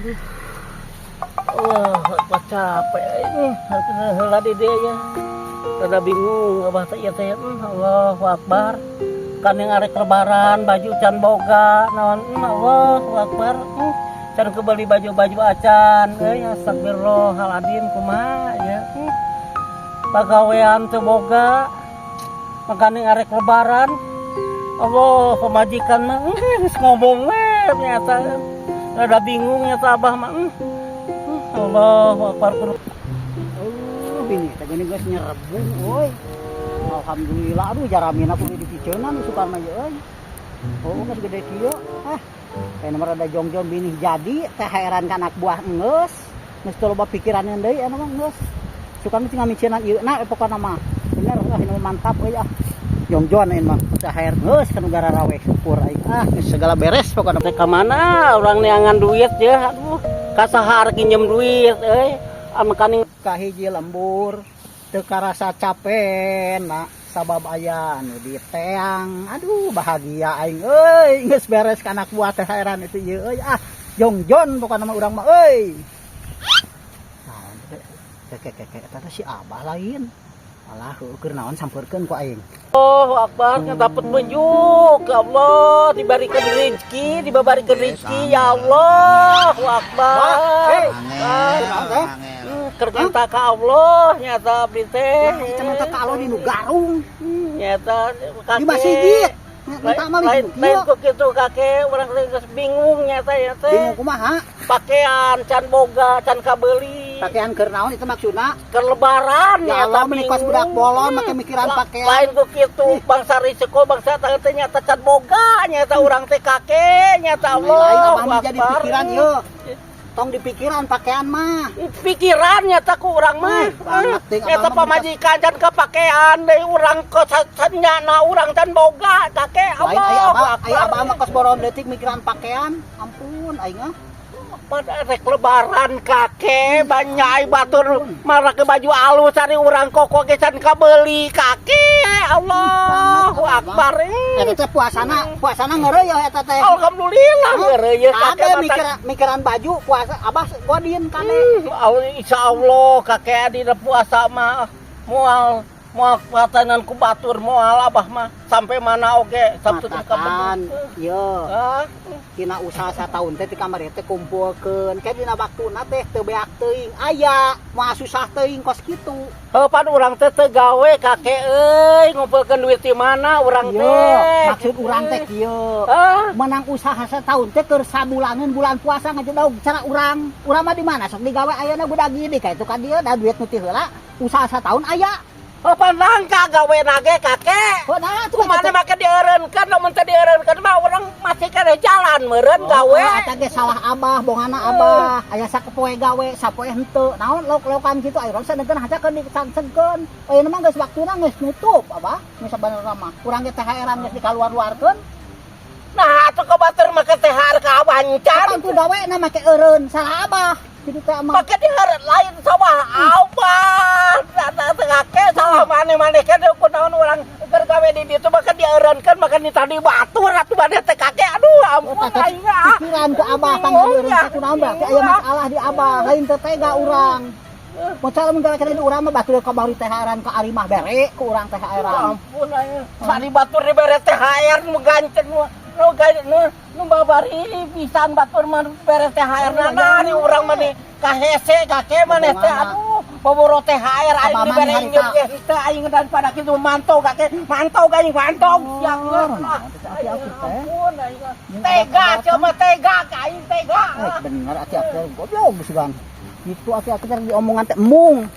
Wah, apa capek ini. Heula di dia ya. Rada bingung abah teh ieu teh. Allahu Akbar. Kan yang arek lebaran baju can boga naon Allahu Akbar. Can kebeli baju-baju acan. Astagfirullahaladzim kumaha ya. Pagawean teu boga. Makanya arek lebaran. Allah pemajikan mah geus ngomong we ternyata. Rada bingung nyata abah mah. Allahu Akbar. Bini teh geuning geus nyerebung euy. Alhamdulillah aduh jaramina kudu dipiceunan sukarna ye euy. Oh geus gede kieu. Aya mah rada jongjong bini jadi teh heran ka anak buah geus. Geus teu loba pikiran deui anu mah geus. Sukarna tinggal miceunan ieu na pokona mah. Bener ini mantap euy Jongjon ini mah teh haer geus ka negara rawe syukur aing segala beres pokona teh ka mana urang neangan duit ya aduh kasahar kinjem duit euy amakaning ka hiji lembur teu karasa capek na sabab aya anu di teang aduh bahagia aing euy geus beres ka anak buah teh haeran itu ieu euy Jongjon pokona mah urang mah euy eta si abah lain alah keur naon sampeurkeun ku aing. Allahu Akbar dapat petunjuk ya Allah diberikan rezeki diberikan rezeki ya Allah Akbar. Kerja ka Allah nyata abdi teh. Cenah ka Allah di nu garung. Nyata di masjid. Lain kok kitu kakek urang geus bingung nyata ya teh. Bingung kumaha? Pakaian can boga can kabeuli. Pakaian keur naon itu maksudna? Keur lebaran ya Allah menikos budak bolon make mikiran pakaian. Lain kok kitu bangsa risiko bangsa teh nyata can boga nyata urang teh kakek nyata Allah. Abah jadi pikiran ieu. Tong dipikiran pakaian mah. Pikiran nyata ku urang mah. Nyata pamajikan can kapakaian deui urang kos sanyana urang can boga kakek Allah. Aya abah mah kos boron leutik mikiran pakaian. Ampun aing mah. Pada rek lebaran kakek banyak batur marah ke baju alus cari urang koko gesan kabeli kakek Allahu Akbar. Eta teh puasana ngeureuyeuh eta teh. Alhamdulillah ngeureuyeuh kakek mikiran baju puasa abah godin kade. Insyaallah kakek dina puasa mah moal patanan ku batur moal abah mah sampai mana oge sabtu ka betul. Ieu. Tina usaha sataun teh ti kamari teh kumpulkeun ke dina waktuna teh teu beak teuing aya moal susah teuing kos kitu. Pan urang teh teu gawe kakek euy ngumpulkeun duit di mana urang teh. Maksud urang teh kieu. Menang usaha sataun teh keur sabulaneun bulan puasa ngajedaug cara urang. Urang mah di mana sok digawe ayeuna budak gini ka itu ka dieu da duit nu ti heula usaha sataun aya. Pandangka gawe nage kakek. Nah, tuh mana make dieureunkeun lamun teu dieureunkeun mah urang masih kene jalan meureun gawe. Eta ge salah abah, bongana abah. Aya sapoe gawe, sapoe henteu. Naon lok-lokan kitu aya urang saneunkeun hajakeun dicancengkeun. Ayeuna mah geus waktuna geus nutup abah. Nu sabenerna mah urang ge THR-an geus dikaluar-luarkeun. Nah, atuh ka batur make THR ka abancan. Apa tu gaweuna make eureun salah abah. Kitu teh mah. Make dieureun lain sawah abah. Kakek salah maneh-maneh kan kunaon urang keur gawe di ditu mah dieureunkeun maka ditadi batur atuh maneh teh kakek aduh ampun aing pikiran ku abah pangeureun kunaon berarti aya masalah di abah lain teu tega urang. Mocal mun gawe kana di urang mah batur ka bari THR-an ka ari mah bere ku urang THR-an. Ampun aya sari batur di bere THR nu gancen nu babari pisan batur mah bere THR na di urang mah di kahese kakek maneh teh aduh paboro THR aing dibere inget teh aing daripada kitu mantau kakek mantau aing mantau siang ampun aing tega coba tega aing tega bener ati-ati goblok bisigan itu ati-ati teh diomongan teh mung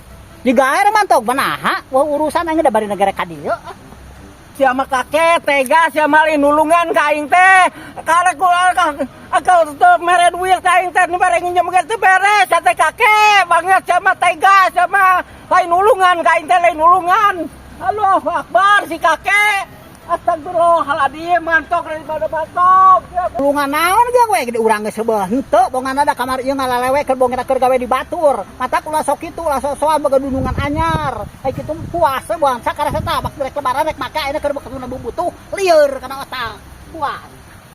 digaer mantau banaha urusan aing da bari negara ka dieu siapa kakek tega siapa nulungan ka aing teh karek akal teu mere duit ka aing teh nu bare nginjem ge teu beres teh kakek banget siapa tega siapa lain nulungan ka aing teh lain nulungan Allahu Akbar si kakek astagfirullahaladzim mantok daripada mantok nulungan naon ge we gede urang geus seubeuh henteu bonganna da kamar ieu ngalalewe keur bonganna keur gawe di batur matak ulah sok kitu ulah sok-sokan boga dunungan anyar ai kitu puasa bangsa karasa tabak rek lebaran rek make ayeuna keur bekerna bubutuh lieur kana otak puas